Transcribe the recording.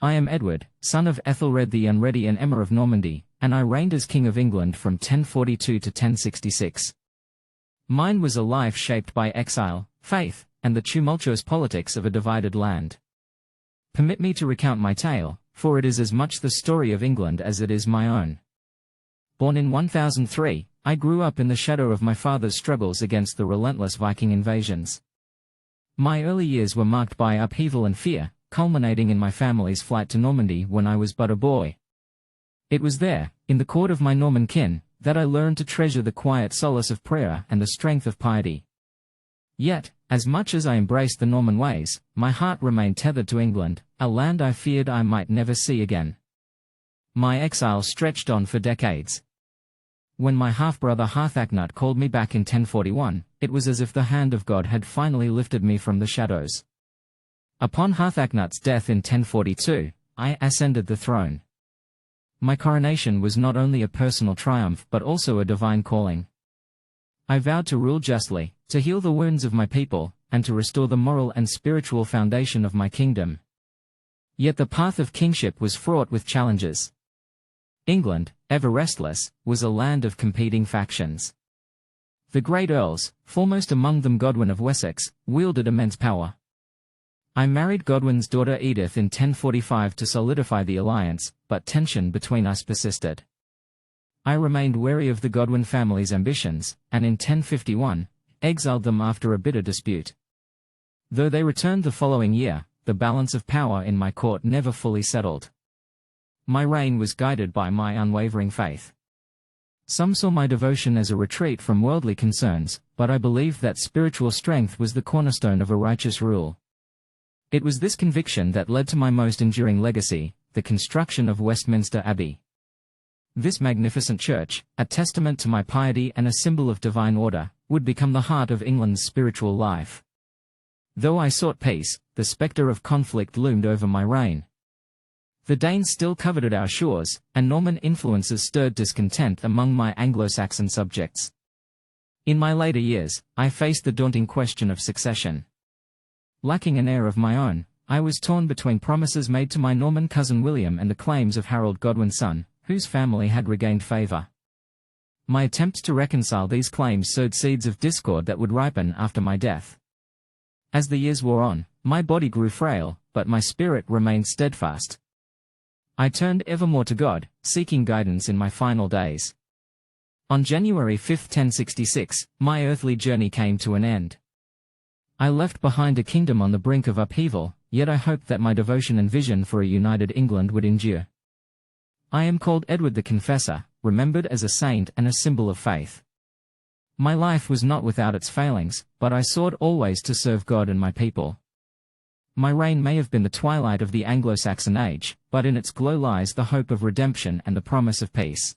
I am Edward, son of Æthelred the Unready and Emma of Normandy, and I reigned as King of England from 1042 to 1066. Mine was a life shaped by exile, faith, and the tumultuous politics of a divided land. Permit me to recount my tale, for it is as much the story of England as it is my own. Born in 1003, I grew up in the shadow of my father's struggles against the relentless Viking invasions. My early years were marked by upheaval and fear, culminating in my family's flight to Normandy when I was but a boy. It was there, in the court of my Norman kin, that I learned to treasure the quiet solace of prayer and the strength of piety. Yet, as much as I embraced the Norman ways, my heart remained tethered to England, a land I feared I might never see again. My exile stretched on for decades. When my half-brother Æthelred called me back in 1041, it was as if the hand of God had finally lifted me from the shadows. Upon Ætheldred's death in 1042, I ascended the throne. My coronation was not only a personal triumph but also a divine calling. I vowed to rule justly, to heal the wounds of my people, and to restore the moral and spiritual foundation of my kingdom. Yet the path of kingship was fraught with challenges. England, ever restless, was a land of competing factions. The great earls, foremost among them Godwin of Wessex, wielded immense power. I married Godwin's daughter Edith in 1045 to solidify the alliance, but tension between us persisted. I remained wary of the Godwin family's ambitions, and in 1051, exiled them after a bitter dispute. Though they returned the following year, the balance of power in my court never fully settled. My reign was guided by my unwavering faith. Some saw my devotion as a retreat from worldly concerns, but I believed that spiritual strength was the cornerstone of a righteous rule. It was this conviction that led to my most enduring legacy, the construction of Westminster Abbey. This magnificent church, a testament to my piety and a symbol of divine order, would become the heart of England's spiritual life. Though I sought peace, the spectre of conflict loomed over my reign. The Danes still coveted our shores, and Norman influences stirred discontent among my Anglo-Saxon subjects. In my later years, I faced the daunting question of succession. Lacking an heir of my own, I was torn between promises made to my Norman cousin William and the claims of Harold Godwin's son, whose family had regained favour. My attempts to reconcile these claims sowed seeds of discord that would ripen after my death. As the years wore on, my body grew frail, but my spirit remained steadfast. I turned evermore to God, seeking guidance in my final days. On January 5, 1066, my earthly journey came to an end. I left behind a kingdom on the brink of upheaval, yet I hoped that my devotion and vision for a united England would endure. I am called Edward the Confessor, remembered as a saint and a symbol of faith. My life was not without its failings, but I sought always to serve God and my people. My reign may have been the twilight of the Anglo-Saxon age, but in its glow lies the hope of redemption and the promise of peace.